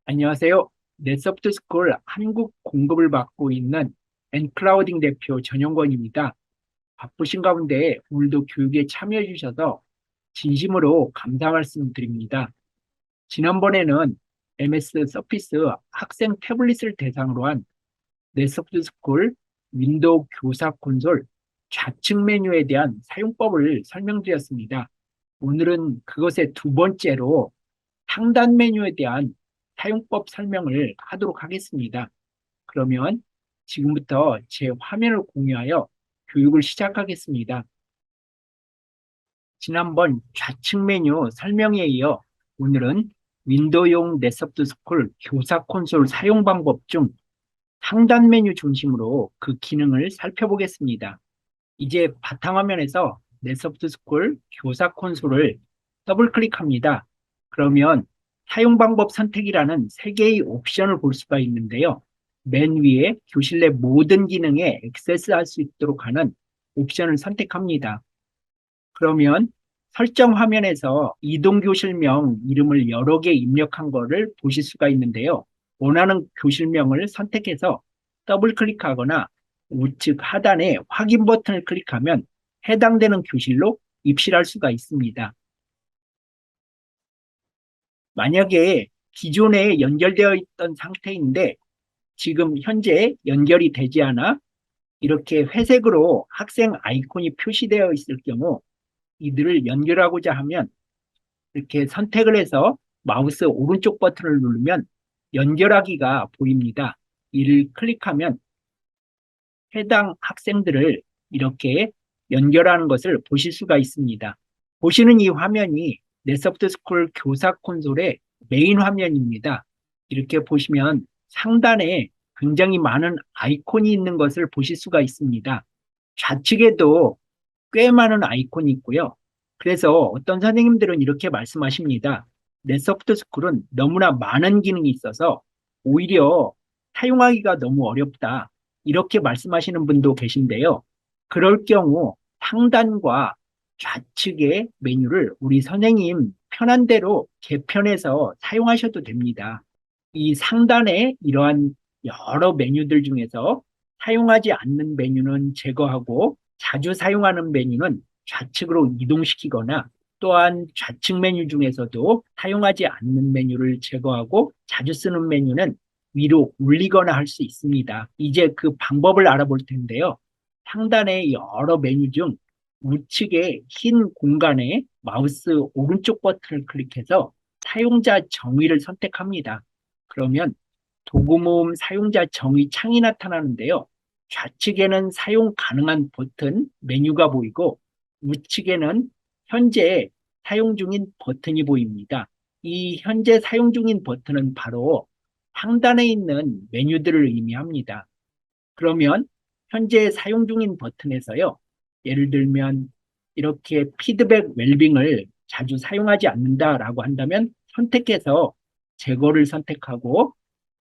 안녕하세요. 넷소프트스쿨 한국 공급을 맡고 있는 엔클라우딩 대표 전영권입니다. 바쁘신 가운데 오늘도 교육에 참여해 주셔서 진심으로 감사 말씀드립니다. 지난번에는 MS 서피스 학생 태블릿을 대상으로 한 넷소프트스쿨 윈도우 교사 콘솔 좌측 메뉴에 대한 사용법을 설명드렸습니다. 오늘은 그것의 두 번째로 상단 메뉴에 대한 사용법 설명을 하도록 하겠습니다. 그러면 지금부터 제 화면을 공유하여 교육을 시작하겠습니다. 지난번 좌측 메뉴 설명에 이어 오늘은 윈도우용 넷소프트 스쿨 교사 콘솔 사용 방법 중 상단 메뉴 중심으로 그 기능을 살펴보겠습니다. 이제 바탕화면에서 넷소프트 스쿨 교사 콘솔을 더블 클릭합니다. 그러면 사용 방법 선택이라는 세 개의 옵션을 볼 수가 있는데요. 맨 위에 교실 내 모든 기능에 액세스할 수 있도록 하는 옵션을 선택합니다. 그러면 설정 화면에서 이동 교실명 이름을 여러 개 입력한 거를 보실 수가 있는데요. 원하는 교실명을 선택해서 더블 클릭하거나 우측 하단에 확인 버튼을 클릭하면 해당되는 교실로 입실할 수가 있습니다. 만약에 기존에 연결되어 있던 상태인데 지금 현재 연결이 되지 않아 이렇게 회색으로 학생 아이콘이 표시되어 있을 경우 이들을 연결하고자 하면 이렇게 선택을 해서 마우스 오른쪽 버튼을 누르면 연결하기가 보입니다. 이를 클릭하면 해당 학생들을 이렇게 연결하는 것을 보실 수가 있습니다. 보시는 이 화면이 넷소프트스쿨 교사 콘솔의 메인 화면입니다. 이렇게 보시면 상단에 굉장히 많은 아이콘이 있는 것을 보실 수가 있습니다. 좌측에도 꽤 많은 아이콘이 있고요. 그래서 어떤 선생님들은 이렇게 말씀하십니다. 넷소프트스쿨은 너무나 많은 기능이 있어서 오히려 사용하기가 너무 어렵다. 이렇게 말씀하시는 분도 계신데요. 그럴 경우 상단과 좌측의 메뉴를 우리 선생님 편한 대로 개편해서 사용하셔도 됩니다. 이 상단에 이러한 여러 메뉴들 중에서 사용하지 않는 메뉴는 제거하고 자주 사용하는 메뉴는 좌측으로 이동시키거나 또한 좌측 메뉴 중에서도 사용하지 않는 메뉴를 제거하고 자주 쓰는 메뉴는 위로 올리거나 할 수 있습니다. 이제 그 방법을 알아볼 텐데요. 상단의 여러 메뉴 중 우측의 흰 공간에 마우스 오른쪽 버튼을 클릭해서 사용자 정의를 선택합니다. 그러면 도구 모음 사용자 정의 창이 나타나는데요. 좌측에는 사용 가능한 버튼 메뉴가 보이고 우측에는 현재 사용 중인 버튼이 보입니다. 이 현재 사용 중인 버튼은 바로 상단에 있는 메뉴들을 의미합니다. 그러면 현재 사용 중인 버튼에서요. 예를 들면 이렇게 피드백 웰빙을 자주 사용하지 않는다라고 한다면 선택해서 제거를 선택하고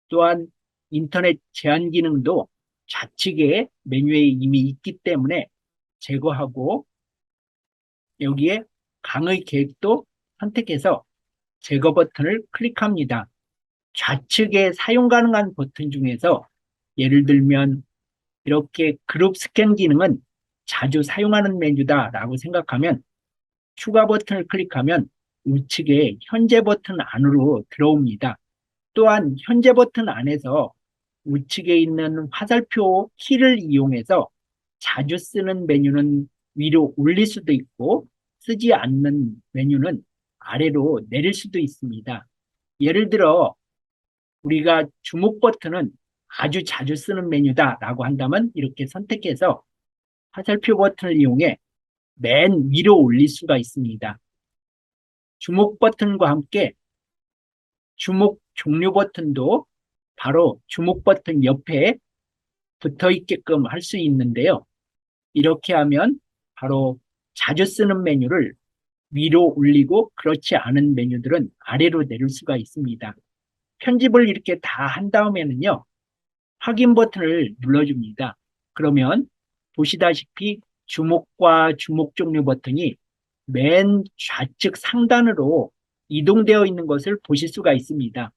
또한 인터넷 제한 기능도 좌측에 메뉴에 이미 있기 때문에 제거하고 여기에 강의 계획도 선택해서 제거 버튼을 클릭합니다. 좌측에 사용 가능한 버튼 중에서 예를 들면 이렇게 그룹 스캔 기능은 자주 사용하는 메뉴다라고 생각하면 추가 버튼을 클릭하면 우측에 현재 버튼 안으로 들어옵니다. 또한 현재 버튼 안에서 우측에 있는 화살표 키를 이용해서 자주 쓰는 메뉴는 위로 올릴 수도 있고 쓰지 않는 메뉴는 아래로 내릴 수도 있습니다. 예를 들어 우리가 주목 버튼은 아주 자주 쓰는 메뉴다라고 한다면 이렇게 선택해서 화살표 버튼을 이용해 맨 위로 올릴 수가 있습니다. 주목 버튼과 함께 주목 종료 버튼도 바로 주목 버튼 옆에 붙어 있게끔 할 수 있는데요. 이렇게 하면 바로 자주 쓰는 메뉴를 위로 올리고 그렇지 않은 메뉴들은 아래로 내릴 수가 있습니다. 편집을 이렇게 다 한 다음에는요. 확인 버튼을 눌러줍니다. 그러면 보시다시피 주목과 주목 종료 버튼이 맨 좌측 상단으로 이동되어 있는 것을 보실 수가 있습니다.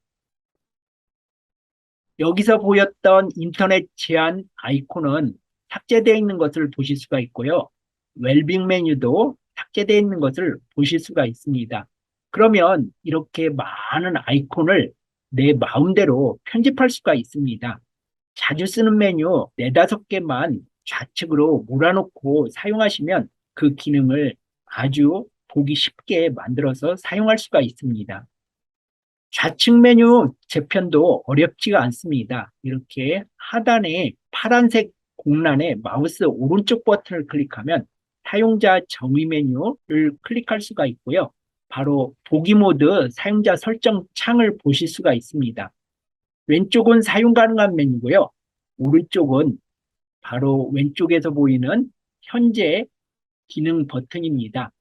여기서 보였던 인터넷 제한 아이콘은 삭제되어 있는 것을 보실 수가 있고요. 웰빙 메뉴도 삭제되어 있는 것을 보실 수가 있습니다. 그러면 이렇게 많은 아이콘을 내 마음대로 편집할 수가 있습니다. 자주 쓰는 메뉴 네다섯 개만 좌측으로 몰아놓고 사용하시면 그 기능을 아주 보기 쉽게 만들어서 사용할 수가 있습니다. 좌측 메뉴 재편도 어렵지가 않습니다. 이렇게 하단에 파란색 공란에 마우스 오른쪽 버튼을 클릭하면 사용자 정의 메뉴를 클릭할 수가 있고요. 바로 보기 모드 사용자 설정 창을 보실 수가 있습니다. 왼쪽은 사용 가능한 메뉴고요. 오른쪽은 바로 왼쪽에서 보이는 현재 기능 버튼입니다.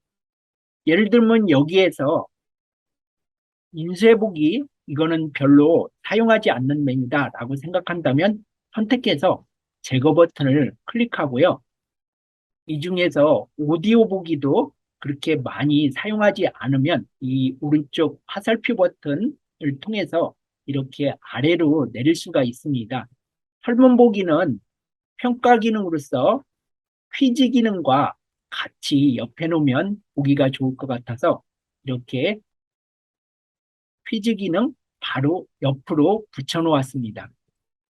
예를 들면 여기에서 인쇄보기 이거는 별로 사용하지 않는 메뉴다라고 생각한다면 선택해서 제거 버튼을 클릭하고요. 이 중에서 오디오 보기도 그렇게 많이 사용하지 않으면 이 오른쪽 화살표 버튼을 통해서 이렇게 아래로 내릴 수가 있습니다. 설문 보기는 평가 기능으로서 퀴즈 기능과 같이 옆에 놓으면 보기가 좋을 것 같아서 이렇게 퀴즈 기능 바로 옆으로 붙여놓았습니다.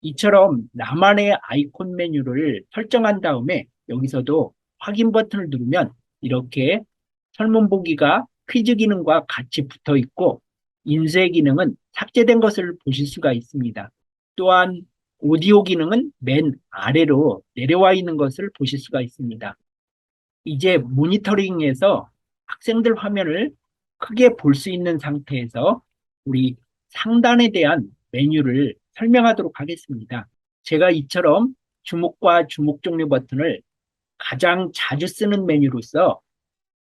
이처럼 나만의 아이콘 메뉴를 설정한 다음에 여기서도 확인 버튼을 누르면 이렇게 설문 보기가 퀴즈 기능과 같이 붙어 있고 인쇄 기능은 삭제된 것을 보실 수가 있습니다. 또한 오디오 기능은 맨 아래로 내려와 있는 것을 보실 수가 있습니다. 이제 모니터링에서 학생들 화면을 크게 볼 수 있는 상태에서 우리 상단에 대한 메뉴를 설명하도록 하겠습니다. 제가 이처럼 주목과 주목 종류 버튼을 가장 자주 쓰는 메뉴로서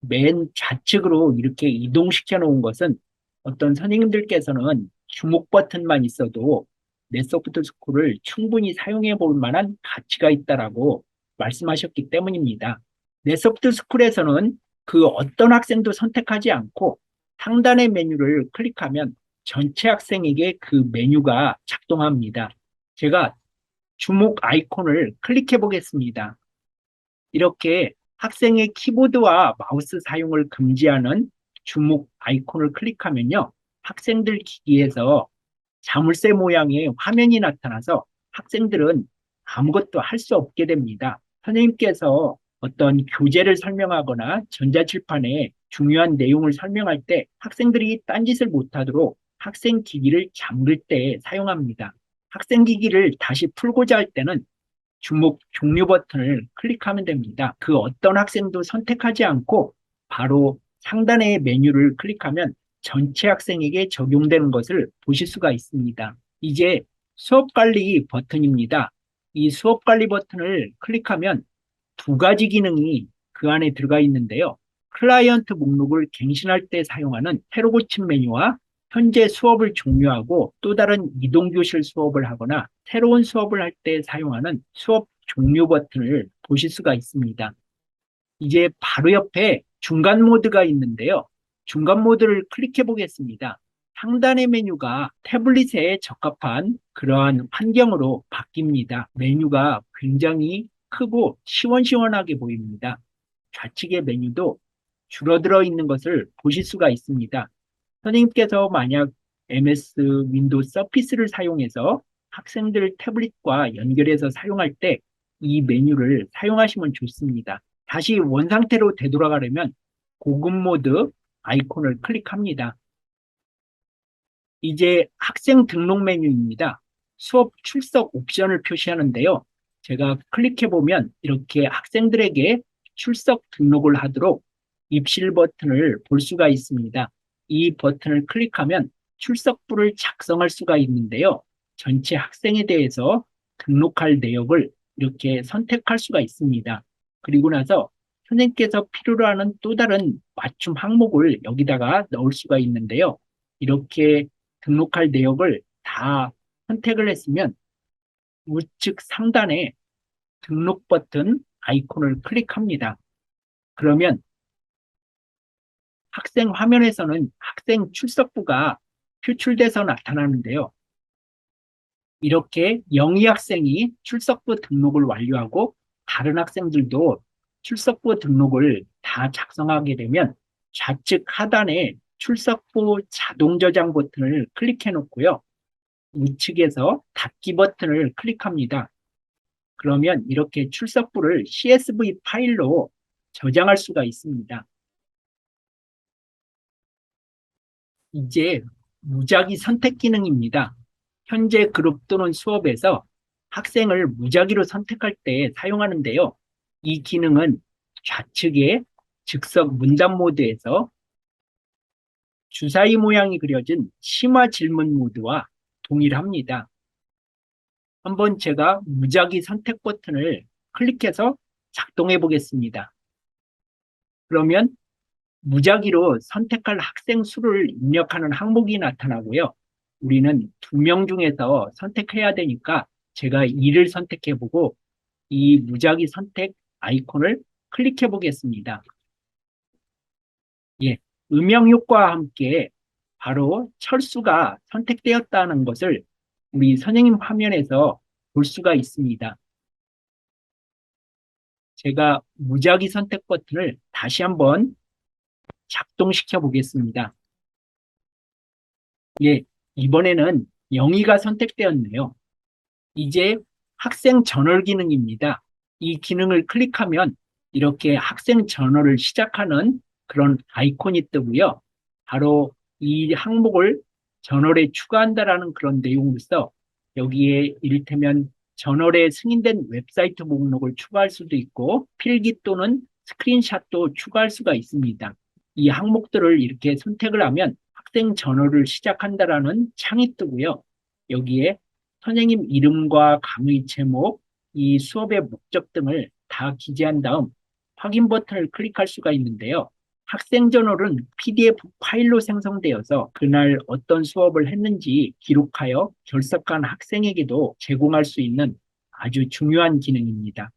맨 좌측으로 이렇게 이동시켜 놓은 것은 어떤 선생님들께서는 주목 버튼만 있어도 내 소프트 스쿨을 충분히 사용해 볼 만한 가치가 있다라고 말씀하셨기 때문입니다. 내 소프트 스쿨에서는 그 어떤 학생도 선택하지 않고 상단의 메뉴를 클릭하면 전체 학생에게 그 메뉴가 작동합니다. 제가 주목 아이콘을 클릭해 보겠습니다. 이렇게 학생의 키보드와 마우스 사용을 금지하는 주목 아이콘을 클릭하면요. 학생들 기기에서 자물쇠 모양의 화면이 나타나서 학생들은 아무것도 할 수 없게 됩니다. 선생님께서 어떤 교재를 설명하거나 전자칠판에 중요한 내용을 설명할 때 학생들이 딴짓을 못하도록 학생 기기를 잠글 때 사용합니다. 학생 기기를 다시 풀고자 할 때는 주목 종류 버튼을 클릭하면 됩니다. 그 어떤 학생도 선택하지 않고 바로 상단의 메뉴를 클릭하면 전체 학생에게 적용되는 것을 보실 수가 있습니다. 이제 수업 관리 버튼입니다. 이 수업 관리 버튼을 클릭하면 두 가지 기능이 그 안에 들어가 있는데요. 클라이언트 목록을 갱신할 때 사용하는 새로 고침 메뉴와 현재 수업을 종료하고 또 다른 이동교실 수업을 하거나 새로운 수업을 할 때 사용하는 수업 종료 버튼을 보실 수가 있습니다. 이제 바로 옆에 중간 모드가 있는데요. 중간 모드를 클릭해 보겠습니다. 상단의 메뉴가 태블릿에 적합한 그러한 환경으로 바뀝니다. 메뉴가 굉장히 크고 시원시원하게 보입니다. 좌측의 메뉴도 줄어들어 있는 것을 보실 수가 있습니다. 선생님께서 만약 MS 윈도우 서피스를 사용해서 학생들 태블릿과 연결해서 사용할 때 이 메뉴를 사용하시면 좋습니다. 다시 원상태로 되돌아가려면 고급 모드 아이콘을 클릭합니다. 이제 학생 등록 메뉴입니다. 수업 출석 옵션을 표시하는데요. 제가 클릭해보면 이렇게 학생들에게 출석 등록을 하도록 입실 버튼을 볼 수가 있습니다. 이 버튼을 클릭하면 출석부를 작성할 수가 있는데요. 전체 학생에 대해서 등록할 내역을 이렇게 선택할 수가 있습니다. 그리고 나서 선생님께서 필요로 하는 또 다른 맞춤 항목을 여기다가 넣을 수가 있는데요. 이렇게 등록할 내역을 다 선택을 했으면 우측 상단에 등록 버튼 아이콘을 클릭합니다. 그러면 학생 화면에서는 학생 출석부가 표출돼서 나타나는데요. 이렇게 영희 학생이 출석부 등록을 완료하고 다른 학생들도 출석부 등록을 다 작성하게 되면 좌측 하단에 출석부 자동 저장 버튼을 클릭해 놓고요. 우측에서 닫기 버튼을 클릭합니다. 그러면 이렇게 출석부를 CSV 파일로 저장할 수가 있습니다. 이제 무작위 선택 기능입니다. 현재 그룹 또는 수업에서 학생을 무작위로 선택할 때 사용하는데요. 이 기능은 좌측에 즉석 문답 모드에서 주사위 모양이 그려진 심화 질문 모드와 동일합니다. 한번 제가 무작위 선택 버튼을 클릭해서 작동해 보겠습니다. 그러면 무작위로 선택할 학생 수를 입력하는 항목이 나타나고요. 우리는 2명 중에서 선택해야 되니까 제가 2를 선택해 보고 이 무작위 선택 아이콘을 클릭해 보겠습니다. 예, 음영 효과와 함께 바로 철수가 선택되었다는 것을 우리 선생님 화면에서 볼 수가 있습니다. 제가 무작위 선택 버튼을 다시 한번 작동시켜 보겠습니다. 예, 이번에는 영희가 선택되었네요. 이제 학생 전월 기능입니다. 이 기능을 클릭하면 이렇게 학생 전월을 시작하는 그런 아이콘이 뜨고요. 바로 이 항목을 전월에 추가한다라는 그런 내용으로서 여기에 이를테면 전월에 승인된 웹사이트 목록을 추가할 수도 있고 필기 또는 스크린샷도 추가할 수가 있습니다. 이 항목들을 이렇게 선택을 하면 학생 전월을 시작한다라는 창이 뜨고요. 여기에 선생님 이름과 강의 제목, 이 수업의 목적 등을 다 기재한 다음 확인 버튼을 클릭할 수가 있는데요. 학생 전월은 PDF 파일로 생성되어서 그날 어떤 수업을 했는지 기록하여 결석한 학생에게도 제공할 수 있는 아주 중요한 기능입니다.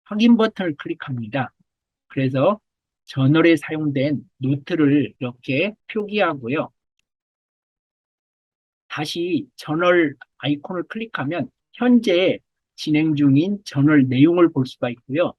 확인 버튼을 클릭합니다. 그래서 저널에 사용된 노트를 이렇게 표기하고요. 다시 저널 아이콘을 클릭하면 현재 진행 중인 저널 내용을 볼 수가 있고요.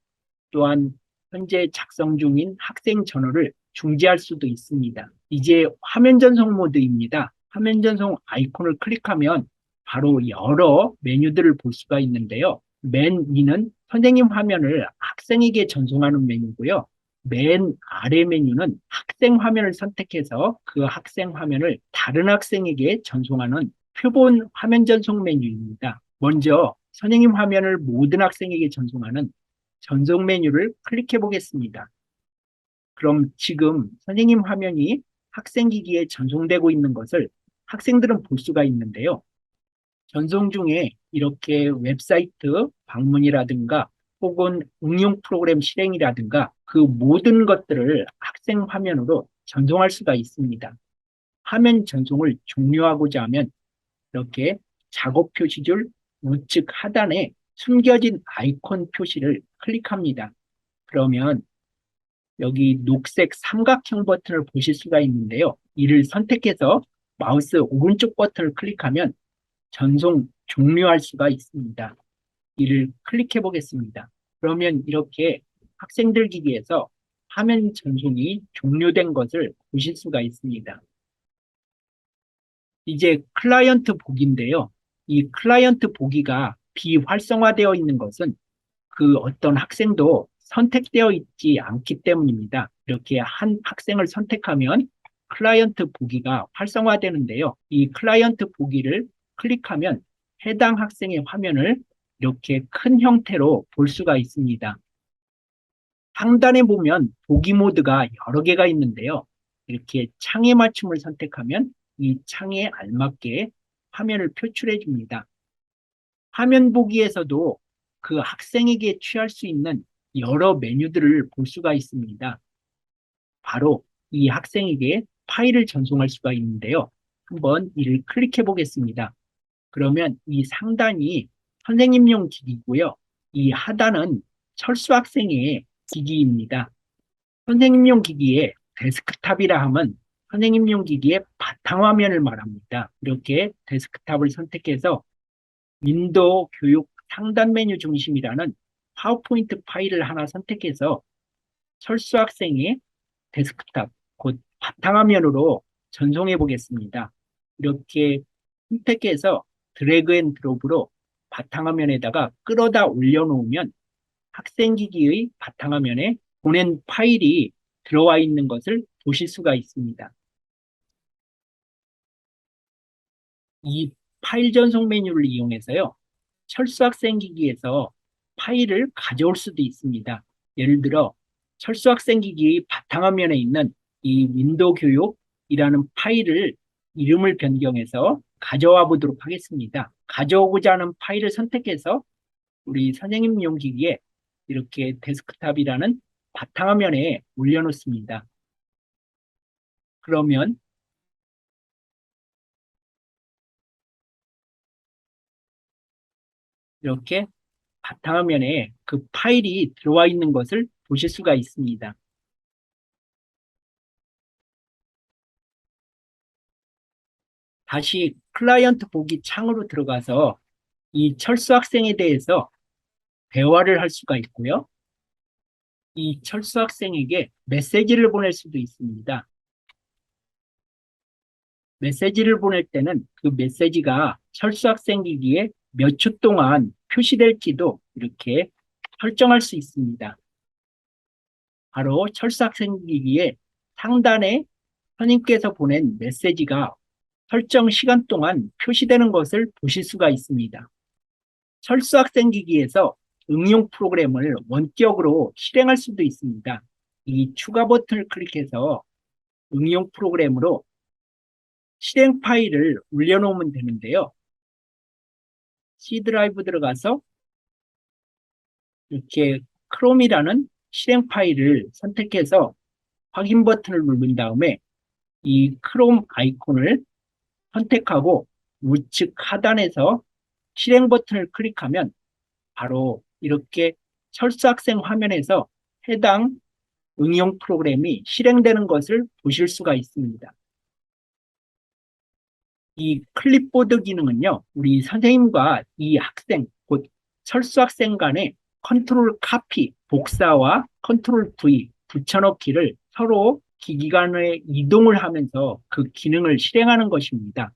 또한 현재 작성 중인 학생 저널을 중지할 수도 있습니다. 이제 화면 전송 모드입니다. 화면 전송 아이콘을 클릭하면 바로 여러 메뉴들을 볼 수가 있는데요. 맨 위는 선생님 화면을 학생에게 전송하는 메뉴고요. 맨 아래 메뉴는 학생 화면을 선택해서 그 학생 화면을 다른 학생에게 전송하는 표본 화면 전송 메뉴입니다. 먼저 선생님 화면을 모든 학생에게 전송하는 전송 메뉴를 클릭해 보겠습니다. 그럼 지금 선생님 화면이 학생 기기에 전송되고 있는 것을 학생들은 볼 수가 있는데요. 전송 중에 이렇게 웹사이트 방문이라든가 혹은 응용 프로그램 실행이라든가 그 모든 것들을 학생 화면으로 전송할 수가 있습니다. 화면 전송을 종료하고자 하면 이렇게 작업 표시줄 우측 하단에 숨겨진 아이콘 표시를 클릭합니다. 그러면 여기 녹색 삼각형 버튼을 보실 수가 있는데요. 이를 선택해서 마우스 오른쪽 버튼을 클릭하면 전송 종료할 수가 있습니다. 이를 클릭해 보겠습니다. 그러면 이렇게 학생들 기기에서 화면 전송이 종료된 것을 보실 수가 있습니다. 이제 클라이언트 보기인데요. 이 클라이언트 보기가 비활성화되어 있는 것은 그 어떤 학생도 선택되어 있지 않기 때문입니다. 이렇게 한 학생을 선택하면 클라이언트 보기가 활성화되는데요. 이 클라이언트 보기를 클릭하면 해당 학생의 화면을 이렇게 큰 형태로 볼 수가 있습니다. 상단에 보면 보기 모드가 여러 개가 있는데요. 이렇게 창의 맞춤을 선택하면 이 창에 알맞게 화면을 표출해 줍니다. 화면 보기에서도 그 학생에게 취할 수 있는 여러 메뉴들을 볼 수가 있습니다. 바로 이 학생에게 파일을 전송할 수가 있는데요. 한번 이를 클릭해 보겠습니다. 그러면 이 상단이 선생님용 기기고요. 이 하단은 철수 학생의 기기입니다. 선생님용 기기에 데스크탑이라 함은 선생님용 기기의 바탕화면을 말합니다. 이렇게 데스크탑을 선택해서 윈도우 교육 상단 메뉴 중심이라는 파워포인트 파일을 하나 선택해서 철수 학생이 데스크탑, 곧 바탕화면으로 전송해 보겠습니다. 이렇게 선택해서 드래그 앤 드롭으로 바탕화면에다가 끌어다 올려놓으면 학생기기의 바탕화면에 보낸 파일이 들어와 있는 것을 보실 수가 있습니다. 이 파일 전송 메뉴를 이용해서요, 철수 학생기기에서 파일을 가져올 수도 있습니다. 예를 들어 철수 학생기기 바탕화면에 있는 이 윈도우 교육이라는 파일을 이름을 변경해서 가져와 보도록 하겠습니다. 가져오고자 하는 파일을 선택해서 우리 선생님용 기기에 이렇게 데스크탑이라는 바탕화면에 올려놓습니다. 그러면 이렇게 바탕화면에 그 파일이 들어와 있는 것을 보실 수가 있습니다. 다시 클라이언트 보기 창으로 들어가서 이 철수 학생에 대해서 대화를 할 수가 있고요. 이 철수 학생에게 메시지를 보낼 수도 있습니다. 메시지를 보낼 때는 그 메시지가 철수 학생 기기에 몇 초 동안 표시될지도 이렇게 설정할 수 있습니다. 바로 철수 학생 기기의 상단에 선생님께서 보낸 메시지가 설정 시간 동안 표시되는 것을 보실 수가 있습니다. 철수 학생 기기에서 응용 프로그램을 원격으로 실행할 수도 있습니다. 이 추가 버튼을 클릭해서 응용 프로그램으로 실행 파일을 올려놓으면 되는데요. C 드라이브 들어가서 이렇게 크롬이라는 실행 파일을 선택해서 확인 버튼을 누른 다음에 이 크롬 아이콘을 선택하고 우측 하단에서 실행 버튼을 클릭하면 바로 이렇게 철수학생 화면에서 해당 응용 프로그램이 실행되는 것을 보실 수가 있습니다. 이 클립보드 기능은요, 우리 선생님과 이 학생, 곧 철수학생 간의 컨트롤 카피, 복사와 컨트롤 V, 붙여넣기를 서로 기기 간의 이동을 하면서 그 기능을 실행하는 것입니다.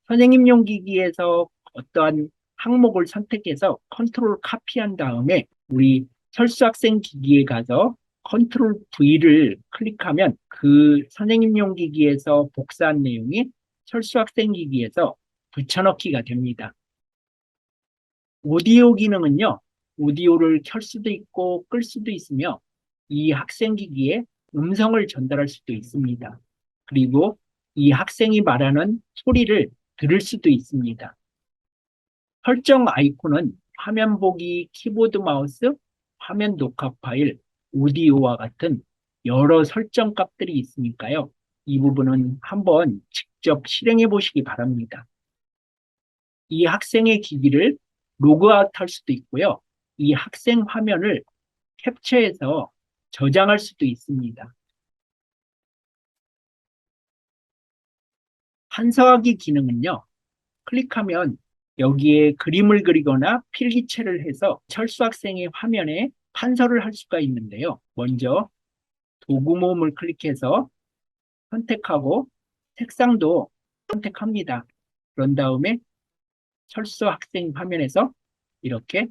선생님용 기기에서 어떠한 항목을 선택해서 컨트롤 카피한 다음에 우리 철수학생 기기에 가서 컨트롤 V를 클릭하면 그 선생님용 기기에서 복사한 내용이 철수학생 기기에서 붙여넣기가 됩니다. 오디오 기능은요, 오디오를 켤 수도 있고 끌 수도 있으며 이 학생 기기에 음성을 전달할 수도 있습니다. 그리고 이 학생이 말하는 소리를 들을 수도 있습니다. 설정 아이콘은 화면 보기, 키보드 마우스, 화면 녹화 파일, 오디오와 같은 여러 설정 값들이 있으니까요. 이 부분은 한번 직접 실행해 보시기 바랍니다. 이 학생의 기기를 로그아웃 할 수도 있고요. 이 학생 화면을 캡처해서 저장할 수도 있습니다. 한서하기 기능은요. 클릭하면 여기에 그림을 그리거나 필기체를 해서 철수 학생의 화면에 판서를 할 수가 있는데요. 먼저 도구 모음을 클릭해서 선택하고 색상도 선택합니다. 그런 다음에 철수 학생 화면에서 이렇게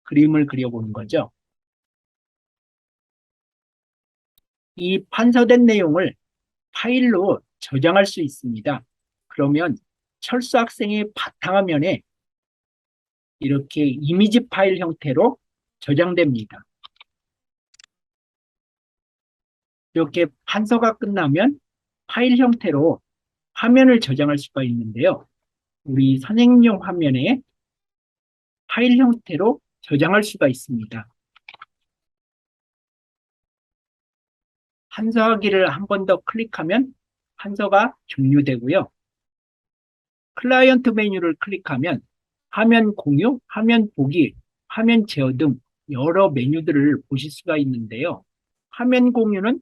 그림을 그려보는 거죠. 이 판서된 내용을 파일로 저장할 수 있습니다. 그러면 철수 학생의 바탕화면에 이렇게 이미지 파일 형태로 저장됩니다. 이렇게 판서가 끝나면 파일 형태로 화면을 저장할 수가 있는데요. 우리 선생님용 화면에 파일 형태로 저장할 수가 있습니다. 판서하기를 한 번 더 클릭하면 판서가 종료되고요. 클라이언트 메뉴를 클릭하면 화면 공유, 화면 보기, 화면 제어 등 여러 메뉴들을 보실 수가 있는데요. 화면 공유는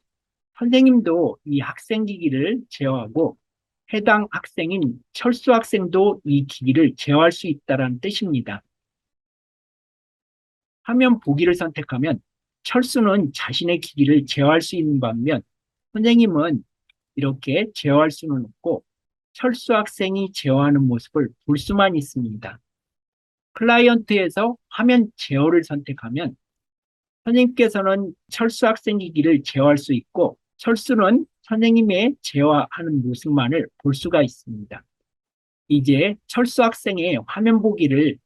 선생님도 이 학생 기기를 제어하고 해당 학생인 철수 학생도 이 기기를 제어할 수 있다는 뜻입니다. 화면 보기를 선택하면 철수는 자신의 기기를 제어할 수 있는 반면 선생님은 이렇게 제어할 수는 없고 철수 학생이 제어하는 모습을 볼 수만 있습니다. 클라이언트에서 화면 제어를 선택하면 선생님께서는 철수 학생 기기를 제어할 수 있고 철수는 선생님의 제어하는 모습만을 볼 수가 있습니다. 이제 철수 학생의 화면 보기를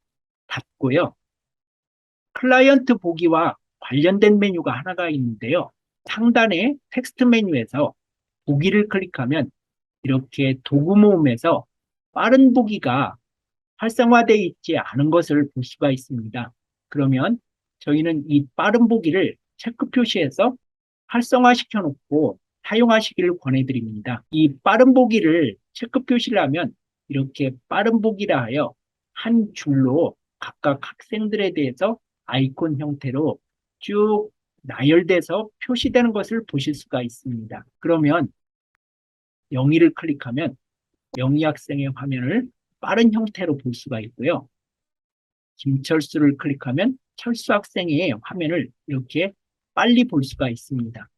닫고요. 클라이언트 보기와 관련된 메뉴가 하나가 있는데요. 상단의 텍스트 메뉴에서 보기를 클릭하면 이렇게 도구 모음에서 빠른 보기가 활성화되어 있지 않은 것을 볼 수가 있습니다. 그러면 저희는 이 빠른 보기를 체크 표시해서 활성화시켜 놓고 사용하시기를 권해드립니다. 이 빠른 보기를 체크 표시를 하면 이렇게 빠른 보기라 하여 한 줄로 각각 학생들에 대해서 아이콘 형태로 쭉 나열돼서 표시되는 것을 보실 수가 있습니다. 그러면 영희를 클릭하면 영희 학생의 화면을 빠른 형태로 볼 수가 있고요. 김철수를 클릭하면 철수 학생의 화면을 이렇게 빨리 볼 수가 있습니다.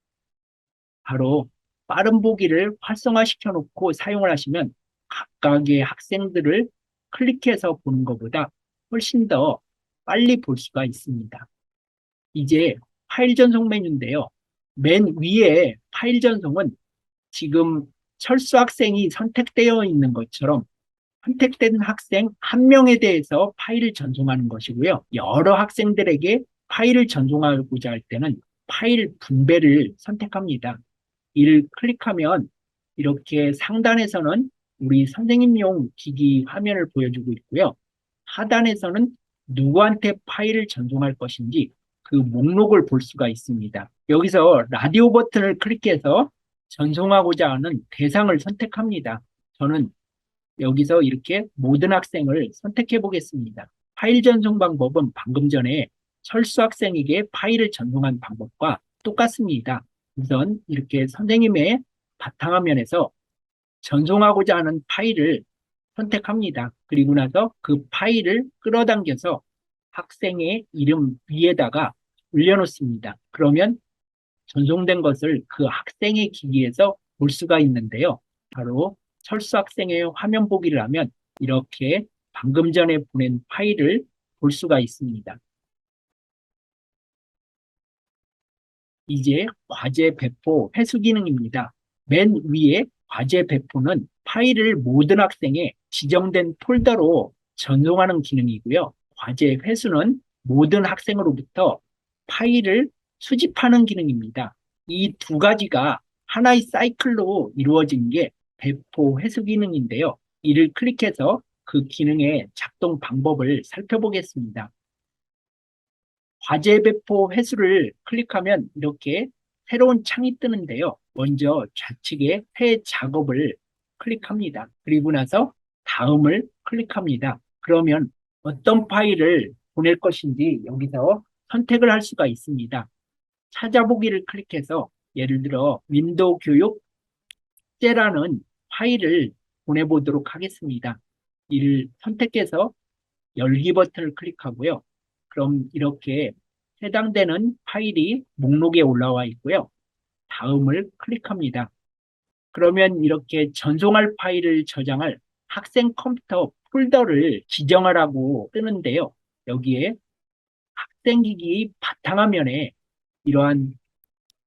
바로 빠른 보기를 활성화시켜 놓고 사용을 하시면 각각의 학생들을 클릭해서 보는 것보다 훨씬 더 빨리 볼 수가 있습니다. 이제 파일 전송 메뉴인데요. 맨 위에 파일 전송은 지금 철수 학생이 선택되어 있는 것처럼 선택된 학생 한 명에 대해서 파일을 전송하는 것이고요. 여러 학생들에게 파일을 전송하고자 할 때는 파일 분배를 선택합니다. 이를 클릭하면 이렇게 상단에서는 우리 선생님용 기기 화면을 보여주고 있고요. 하단에서는 누구한테 파일을 전송할 것인지 그 목록을 볼 수가 있습니다. 여기서 라디오 버튼을 클릭해서 전송하고자 하는 대상을 선택합니다. 저는 여기서 이렇게 모든 학생을 선택해 보겠습니다. 파일 전송 방법은 방금 전에 철수 학생에게 파일을 전송한 방법과 똑같습니다. 우선 이렇게 선생님의 바탕화면에서 전송하고자 하는 파일을 선택합니다. 그리고 나서 그 파일을 끌어당겨서 학생의 이름 위에다가 올려놓습니다. 그러면 전송된 것을 그 학생의 기기에서 볼 수가 있는데요. 바로 철수 학생의 화면 보기를 하면 이렇게 방금 전에 보낸 파일을 볼 수가 있습니다. 이제 과제 배포 회수 기능입니다. 맨 위에 과제 배포는 파일을 모든 학생의 지정된 폴더로 전송하는 기능이고요. 과제 회수는 모든 학생으로부터 파일을 수집하는 기능입니다. 이 두 가지가 하나의 사이클로 이루어진 게 배포 회수 기능인데요. 이를 클릭해서 그 기능의 작동 방법을 살펴보겠습니다. 과제 배포 횟수를 클릭하면 이렇게 새로운 창이 뜨는데요. 먼저 좌측에 새 작업을 클릭합니다. 그리고 나서 다음을 클릭합니다. 그러면 어떤 파일을 보낼 것인지 여기서 선택을 할 수가 있습니다. 찾아보기를 클릭해서 예를 들어 윈도우 교육 숙제라는 파일을 보내보도록 하겠습니다. 이를 선택해서 열기 버튼을 클릭하고요. 그럼 이렇게 해당되는 파일이 목록에 올라와 있고요. 다음을 클릭합니다. 그러면 이렇게 전송할 파일을 저장할 학생 컴퓨터 폴더를 지정하라고 뜨는데요. 여기에 학생기기 바탕화면에 이러한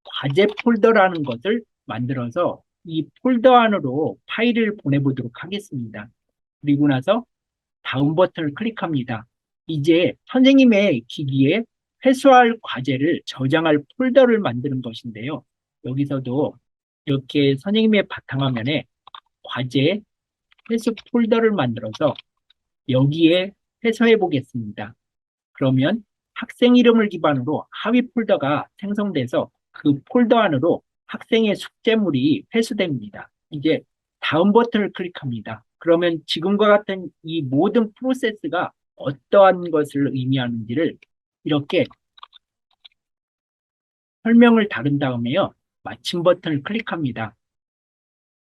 과제 폴더라는 것을 만들어서 이 폴더 안으로 파일을 보내보도록 하겠습니다. 그리고 나서 다음 버튼을 클릭합니다. 이제 선생님의 기기에 회수할 과제를 저장할 폴더를 만드는 것인데요. 여기서도 이렇게 선생님의 바탕화면에 과제 회수 폴더를 만들어서 여기에 회수해 보겠습니다. 그러면 학생 이름을 기반으로 하위 폴더가 생성돼서 그 폴더 안으로 학생의 숙제물이 회수됩니다. 이제 다음 버튼을 클릭합니다. 그러면 지금과 같은 이 모든 프로세스가 어떠한 것을 의미하는지를 이렇게 설명을 다룬 다음에요. 마침 버튼을 클릭합니다.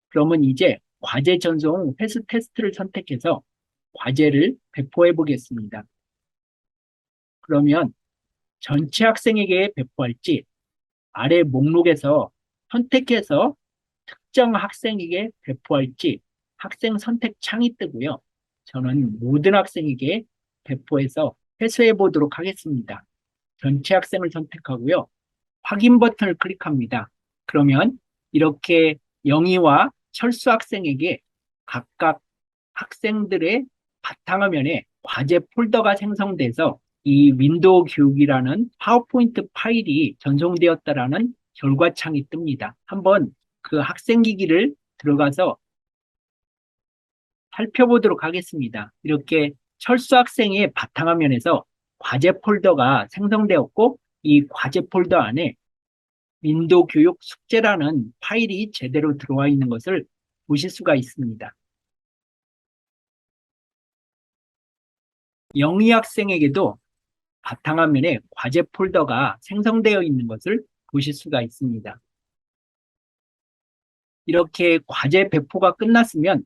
그러면 이제 과제 전송 회수 테스트를 선택해서 과제를 배포해 보겠습니다. 그러면 전체 학생에게 배포할지 아래 목록에서 선택해서 특정 학생에게 배포할지 학생 선택 창이 뜨고요. 저는 모든 학생에게 배포해서 회수해 보도록 하겠습니다. 전체 학생을 선택하고요. 확인 버튼을 클릭합니다. 그러면 이렇게 영희와 철수 학생에게 각각 학생들의 바탕화면에 과제 폴더가 생성돼서 이 윈도우 교육이라는 파워포인트 파일이 전송되었다라는 결과창이 뜹니다. 한번 그 학생 기기를 들어가서 살펴보도록 하겠습니다. 이렇게 철수 학생의 바탕화면에서 과제 폴더가 생성되었고 이 과제 폴더 안에 윈도우 교육 숙제라는 파일이 제대로 들어와 있는 것을 보실 수가 있습니다. 영희 학생에게도 바탕화면에 과제 폴더가 생성되어 있는 것을 보실 수가 있습니다. 이렇게 과제 배포가 끝났으면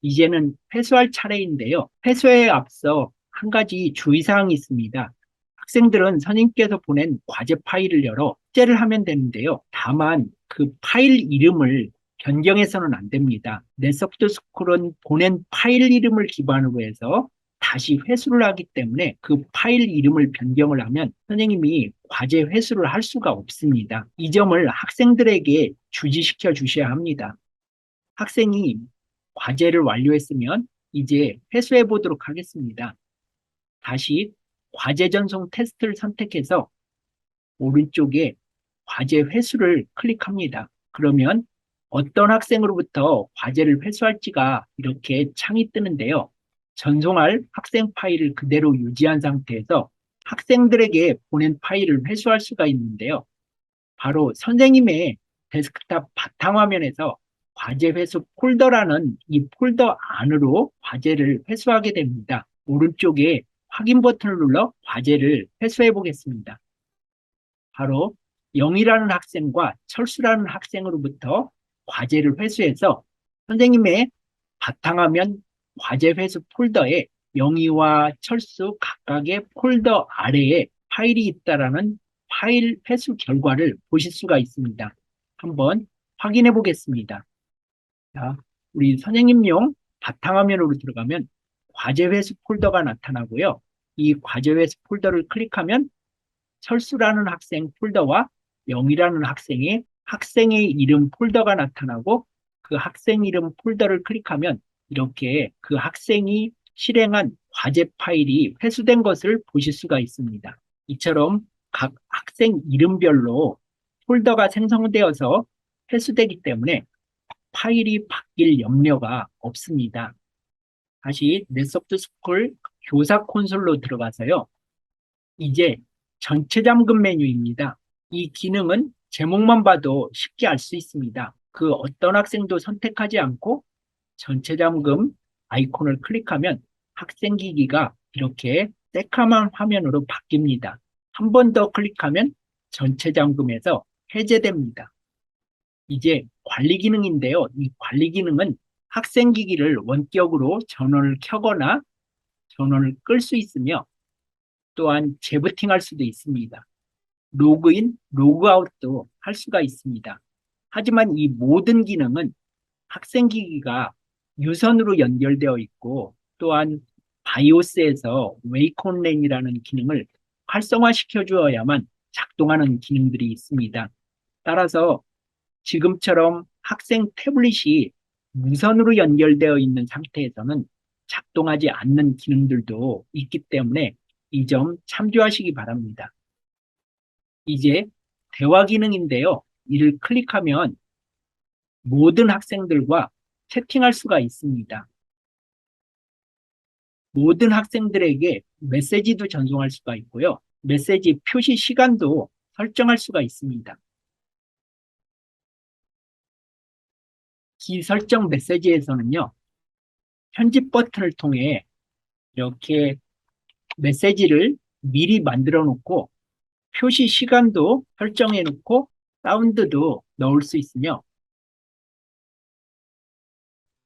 이제는 회수할 차례인데요. 회수에 앞서 한 가지 주의사항이 있습니다. 학생들은 선생님께서 보낸 과제 파일을 열어 숙제를 하면 되는데요. 다만 그 파일 이름을 변경해서는 안 됩니다. 넷소프트 스쿨은 보낸 파일 이름을 기반으로 해서 다시 회수를 하기 때문에 그 파일 이름을 변경을 하면 선생님이 과제 회수를 할 수가 없습니다. 이 점을 학생들에게 주지시켜 주셔야 합니다. 학생이 과제를 완료했으면 이제 회수해 보도록 하겠습니다. 다시 과제 전송 테스트를 선택해서 오른쪽에 과제 회수를 클릭합니다. 그러면 어떤 학생으로부터 과제를 회수할지가 이렇게 창이 뜨는데요. 전송할 학생 파일을 그대로 유지한 상태에서 학생들에게 보낸 파일을 회수할 수가 있는데요. 바로 선생님의 데스크탑 바탕화면에서 과제 회수 폴더라는 이 폴더 안으로 과제를 회수하게 됩니다. 오른쪽에 확인 버튼을 눌러 과제를 회수해 보겠습니다. 바로 영이라는 학생과 철수라는 학생으로부터 과제를 회수해서 선생님의 바탕화면 과제 회수 폴더에 영희와 철수 각각의 폴더 아래에 파일이 있다라는 파일 회수 결과를 보실 수가 있습니다. 한번 확인해 보겠습니다. 자, 우리 선생님용 바탕화면으로 들어가면 과제 회수 폴더가 나타나고요. 이 과제 회수 폴더를 클릭하면 철수라는 학생 폴더와 영이라는 학생의 이름 폴더가 나타나고 그 학생 이름 폴더를 클릭하면 이렇게 그 학생이 실행한 과제 파일이 회수된 것을 보실 수가 있습니다. 이처럼 각 학생 이름별로 폴더가 생성되어서 회수되기 때문에 파일이 바뀔 염려가 없습니다. 다시 넷소프트 스쿨 교사 콘솔로 들어가서요. 이제 전체 잠금 메뉴입니다. 이 기능은 제목만 봐도 쉽게 알 수 있습니다. 그 어떤 학생도 선택하지 않고 전체 잠금 아이콘을 클릭하면 학생 기기가 이렇게 새까만 화면으로 바뀝니다. 한 번 더 클릭하면 전체 잠금에서 해제됩니다. 이제 관리 기능인데요. 이 관리 기능은 학생 기기를 원격으로 전원을 켜거나 전원을 끌 수 있으며 또한 재부팅할 수도 있습니다. 로그인, 로그아웃도 할 수가 있습니다. 하지만 이 모든 기능은 학생 기기가 유선으로 연결되어 있고 또한 바이오스에서 웨이콘랜이라는 기능을 활성화시켜 주어야만 작동하는 기능들이 있습니다. 따라서 지금처럼 학생 태블릿이 무선으로 연결되어 있는 상태에서는 작동하지 않는 기능들도 있기 때문에 이 점 참조하시기 바랍니다. 이제 대화 기능인데요. 이를 클릭하면 모든 학생들과 채팅할 수가 있습니다. 모든 학생들에게 메시지도 전송할 수가 있고요. 메시지 표시 시간도 설정할 수가 있습니다. 기 설정 메시지에서는요. 편집 버튼을 통해 이렇게 메시지를 미리 만들어 놓고 표시 시간도 설정해 놓고 사운드도 넣을 수 있으며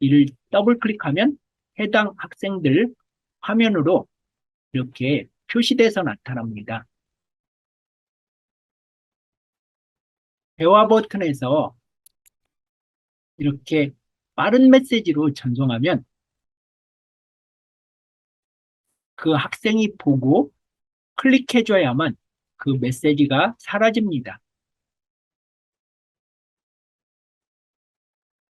이를 더블 클릭하면 해당 학생들 화면으로 이렇게 표시돼서 나타납니다. 대화 버튼에서 이렇게 빠른 메시지로 전송하면 그 학생이 보고 클릭해줘야만 그 메시지가 사라집니다.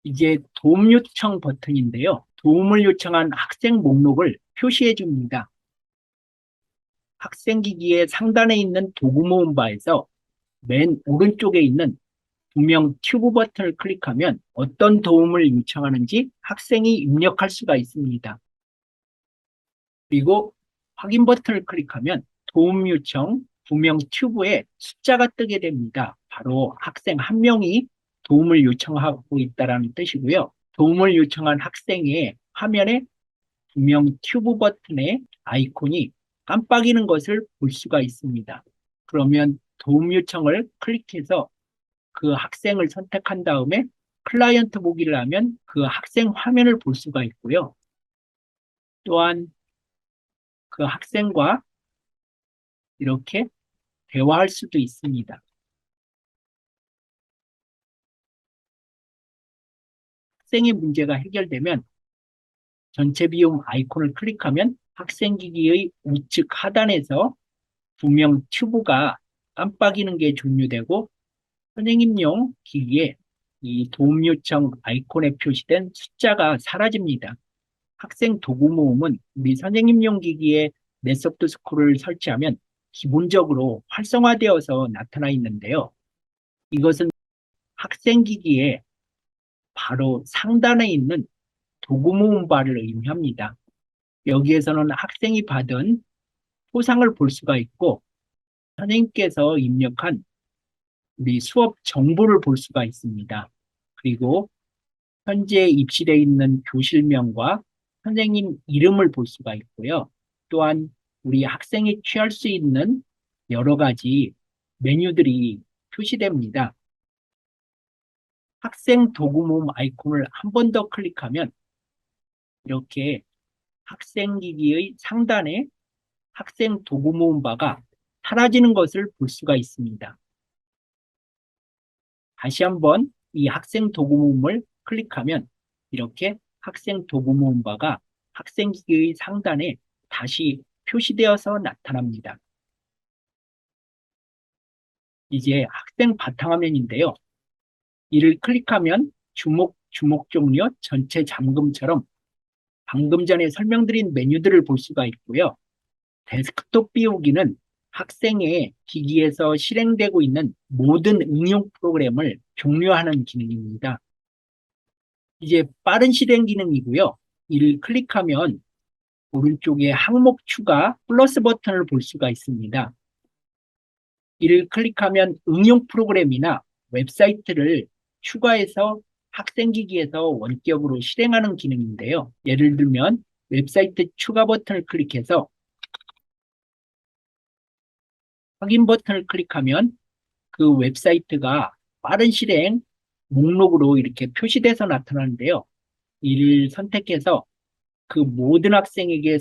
이제 도움 요청 버튼인데요. 도움을 요청한 학생 목록을 표시해 줍니다. 학생 기기의 상단에 있는 도구 모음 바에서 맨 오른쪽에 있는 구명 튜브 버튼을 클릭하면 어떤 도움을 요청하는지 학생이 입력할 수가 있습니다. 그리고 확인 버튼을 클릭하면 도움 요청 구명 튜브에 숫자가 뜨게 됩니다. 바로 학생 한 명이 도움을 요청하고 있다는 뜻이고요. 도움을 요청한 학생의 화면에 구명 튜브 버튼의 아이콘이 깜빡이는 것을 볼 수가 있습니다. 그러면 도움 요청을 클릭해서 그 학생을 선택한 다음에 클라이언트 보기를 하면 그 학생 화면을 볼 수가 있고요. 또한 그 학생과 이렇게 대화할 수도 있습니다. 학생의 문제가 해결되면 전체 비용 아이콘을 클릭하면 학생 기기의 우측 하단에서 구명 튜브가 깜빡이는 게 종료되고 선생님용 기기에 이 도움 요청 아이콘에 표시된 숫자가 사라집니다. 학생 도구 모음은 우리 선생님용 기기에 네스트 스쿨을 설치하면 기본적으로 활성화되어서 나타나 있는데요. 이것은 학생 기기에 바로 상단에 있는 도구 모음 바를 의미합니다. 여기에서는 학생이 받은 포상을 볼 수가 있고 선생님께서 입력한 우리 수업 정보를 볼 수가 있습니다. 그리고 현재 입시되어 있는 교실명과 선생님 이름을 볼 수가 있고요. 또한 우리 학생이 취할 수 있는 여러 가지 메뉴들이 표시됩니다. 학생 도구 모음 아이콘을 한 번 더 클릭하면 이렇게 학생 기기의 상단에 학생 도구 모음 바가 사라지는 것을 볼 수가 있습니다. 다시 한번 이 학생 도구 모음을 클릭하면 이렇게 학생 도구 모음 바가 학생 기기의 상단에 다시 표시되어서 나타납니다. 이제 학생 바탕화면인데요. 이를 클릭하면 주목, 주목 종료, 전체 잠금처럼 방금 전에 설명드린 메뉴들을 볼 수가 있고요. 데스크톱 비우기는 학생의 기기에서 실행되고 있는 모든 응용 프로그램을 종료하는 기능입니다. 이제 빠른 실행 기능이고요. 이를 클릭하면 오른쪽에 항목 추가 플러스 버튼을 볼 수가 있습니다. 이를 클릭하면 응용 프로그램이나 웹사이트를 추가해서 학생 기기에서 원격으로 실행하는 기능인데요. 예를 들면 웹사이트 추가 버튼을 클릭해서 확인 버튼을 클릭하면 그 웹사이트가 빠른 실행 목록으로 이렇게 표시돼서 나타나는데요. 이를 선택해서 그 모든 학생에게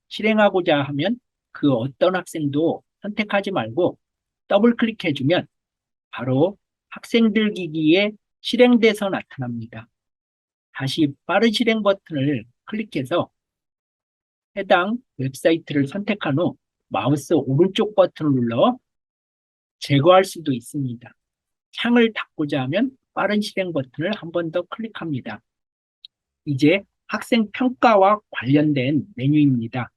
실행하고자 하면 그 어떤 학생도 선택하지 말고 더블 클릭해주면 바로 학생들 기기에 실행돼서 나타납니다. 다시 빠른 실행 버튼을 클릭해서 해당 웹사이트를 선택한 후 마우스 오른쪽 버튼을 눌러 제거할 수도 있습니다. 창을 닫고자 하면 빠른 실행 버튼을 한 번 더 클릭합니다. 이제 학생 평가와 관련된 메뉴입니다.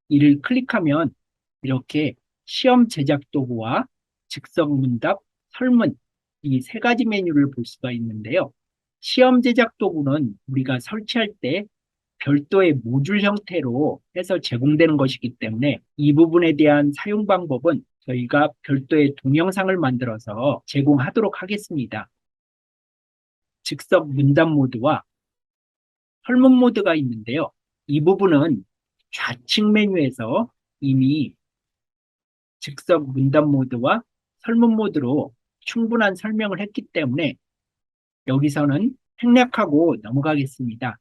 이를 클릭하면 이렇게 시험 제작 도구와 즉석 문답, 설문 이 세 가지 메뉴를 볼 수가 있는데요. 시험 제작 도구는 우리가 설치할 때 별도의 모듈 형태로 해서 제공되는 것이기 때문에 이 부분에 대한 사용 방법은 저희가 별도의 동영상을 만들어서 제공하도록 하겠습니다. 즉석 문답 모드와 설문 모드가 있는데요. 이 부분은 좌측 메뉴에서 이미 즉석 문답 모드와 설문 모드로 충분한 설명을 했기 때문에 여기서는 생략하고 넘어가겠습니다.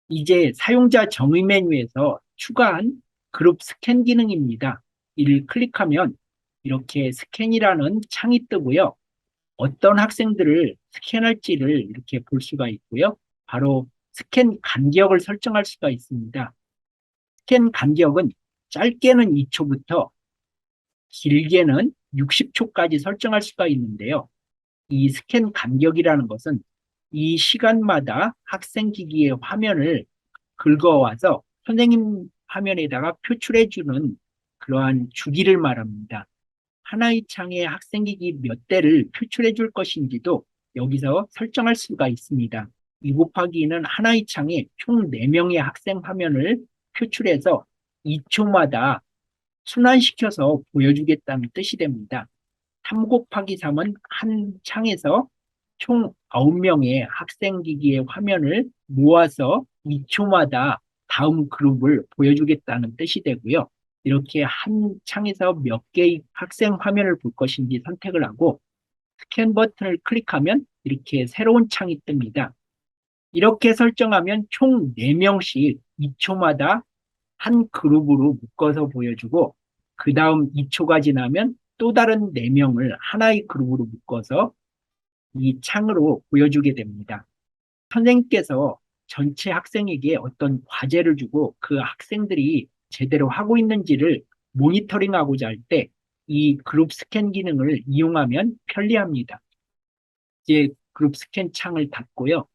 이제 사용자 정의 메뉴에서 추가한 그룹 스캔 기능입니다. 이를 클릭하면 이렇게 스캔이라는 창이 뜨고요. 어떤 학생들을 스캔할지를 이렇게 볼 수가 있고요. 바로 스캔 간격을 설정할 수가 있습니다. 스캔 간격은 짧게는 2초부터 길게는 60초까지 설정할 수가 있는데요. 이 스캔 간격이라는 것은 이 시간마다 학생 기기의 화면을 긁어와서 선생님 화면에다가 표출해주는 그러한 주기를 말합니다. 하나의 창에 학생 기기 몇 대를 표출해 줄 것인지도 여기서 설정할 수가 있습니다. 2 곱하기 2는 하나의 창에 총 4명의 학생 화면을 표출해서 2초마다 순환시켜서 보여주겠다는 뜻이 됩니다. 3 곱하기 3은 한 창에서 총 9명의 학생 기기의 화면을 모아서 2초마다 다음 그룹을 보여주겠다는 뜻이 되고요. 이렇게 한 창에서 몇 개의 학생 화면을 볼 것인지 선택을 하고 스캔 버튼을 클릭하면 이렇게 새로운 창이 뜹니다. 이렇게 설정하면 총 4명씩 2초마다 한 그룹으로 묶어서 보여주고 그 다음 2초가 지나면 또 다른 4명을 하나의 그룹으로 묶어서 이 창으로 보여주게 됩니다. 선생님께서 전체 학생에게 어떤 과제를 주고 그 학생들이 제대로 하고 있는지를 모니터링하고자 할 때 이 그룹 스캔 기능을 이용하면 편리합니다. 이제 그룹 스캔 창을 닫고요.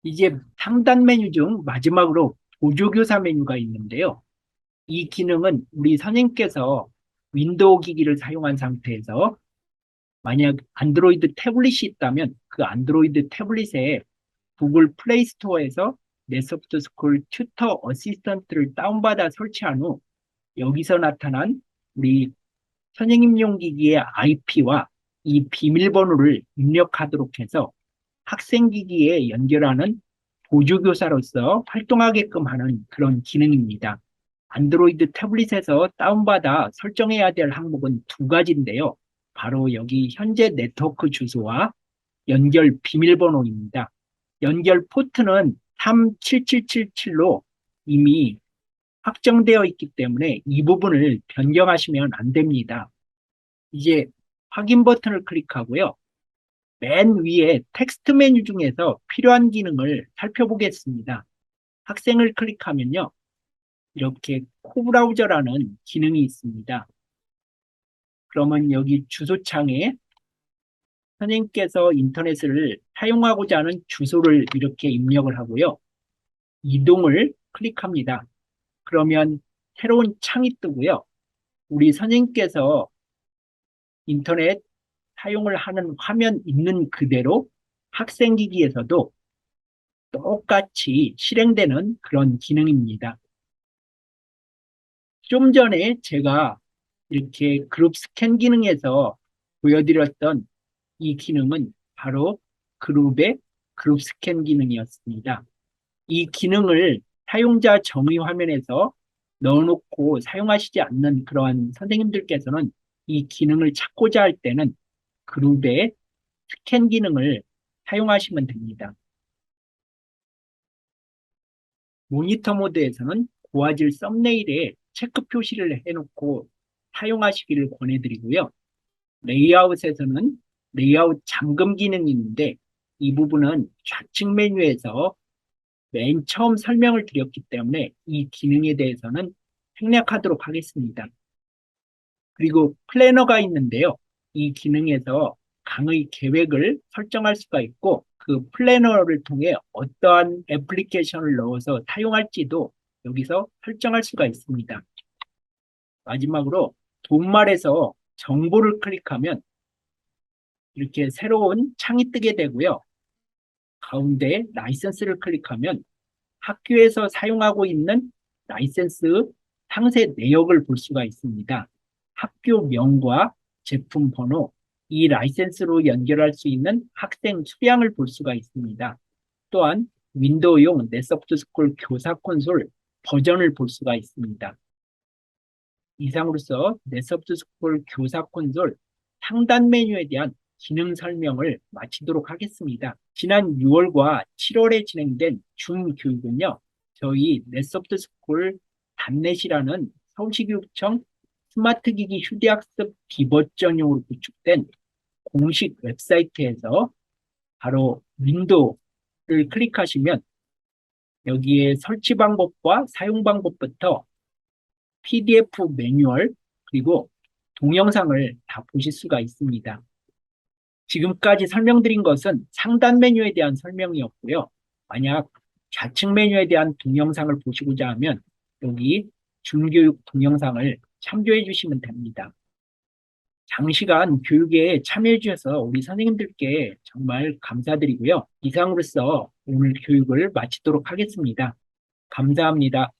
이제 상단 메뉴 중 마지막으로 보조교사 메뉴가 있는데요. 이 기능은 우리 선생님께서 윈도우 기기를 사용한 상태에서 만약 안드로이드 태블릿이 있다면 그 안드로이드 태블릿에 구글 플레이 스토어에서 네소프트 스쿨 튜터 어시스턴트를 다운받아 설치한 후 여기서 나타난 우리 선생님용 기기의 IP와 이 비밀번호를 입력하도록 해서 학생 기기에 연결하는 보조교사로서 활동하게끔 하는 그런 기능입니다. 안드로이드 태블릿에서 다운받아 설정해야 될 항목은 2가지인데요. 바로 여기 현재 네트워크 주소와 연결 비밀번호입니다. 연결 포트는 37777로 이미 확정되어 있기 때문에 이 부분을 변경하시면 안 됩니다. 이제 확인 버튼을 클릭하고요. 맨 위에 텍스트 메뉴 중에서 필요한 기능을 살펴보겠습니다. 학생을 클릭하면요. 이렇게 코브라우저라는 기능이 있습니다. 그러면 여기 주소창에 선생님께서 인터넷을 사용하고자 하는 주소를 이렇게 입력을 하고요. 이동을 클릭합니다. 그러면 새로운 창이 뜨고요. 우리 선생님께서 인터넷 사용을 하는 화면 있는 그대로 학생 기기에서도 똑같이 실행되는 그런 기능입니다. 좀 전에 제가 이렇게 그룹 스캔 기능에서 보여드렸던 이 기능은 바로 그룹의 그룹 스캔 기능이었습니다. 이 기능을 사용자 정의 화면에서 넣어놓고 사용하시지 않는 그러한 선생님들께서는 이 기능을 찾고자 할 때는 그룹의 스캔 기능을 사용하시면 됩니다. 모니터 모드에서는 고화질 썸네일에 체크 표시를 해놓고 사용하시기를 권해드리고요. 레이아웃에서는 레이아웃 잠금 기능이 있는데 이 부분은 좌측 메뉴에서 맨 처음 설명을 드렸기 때문에 이 기능에 대해서는 생략하도록 하겠습니다. 그리고 플래너가 있는데요. 이 기능에서 강의 계획을 설정할 수가 있고 그 플래너를 통해 어떠한 애플리케이션을 넣어서 사용할지도 여기서 설정할 수가 있습니다. 마지막으로 돈말에서 정보를 클릭하면 이렇게 새로운 창이 뜨게 되고요. 가운데 라이센스를 클릭하면 학교에서 사용하고 있는 라이센스 상세 내역을 볼 수가 있습니다. 학교명과 제품 번호, 이 라이센스로 연결할 수 있는 학생 수량을 볼 수가 있습니다. 또한 윈도우용 네소프트 스쿨 교사 콘솔 버전을 볼 수가 있습니다. 이상으로서 네소프트 스쿨 교사 콘솔 상단 메뉴에 대한 기능 설명을 마치도록 하겠습니다. 지난 6월과 7월에 진행된 줌 교육은요, 저희 넷소프트스쿨 답넷이라는 서울시교육청 스마트기기 휴대학습 기본 전용으로 구축된 공식 웹사이트에서 바로 윈도우를 클릭하시면 여기에 설치 방법과 사용 방법부터 PDF 매뉴얼 그리고 동영상을 다 보실 수가 있습니다. 지금까지 설명드린 것은 상단 메뉴에 대한 설명이었고요. 만약 좌측 메뉴에 대한 동영상을 보시고자 하면 여기 준교육 동영상을 참조해 주시면 됩니다. 장시간 교육에 참여해 주셔서 우리 선생님들께 정말 감사드리고요. 이상으로서 오늘 교육을 마치도록 하겠습니다. 감사합니다.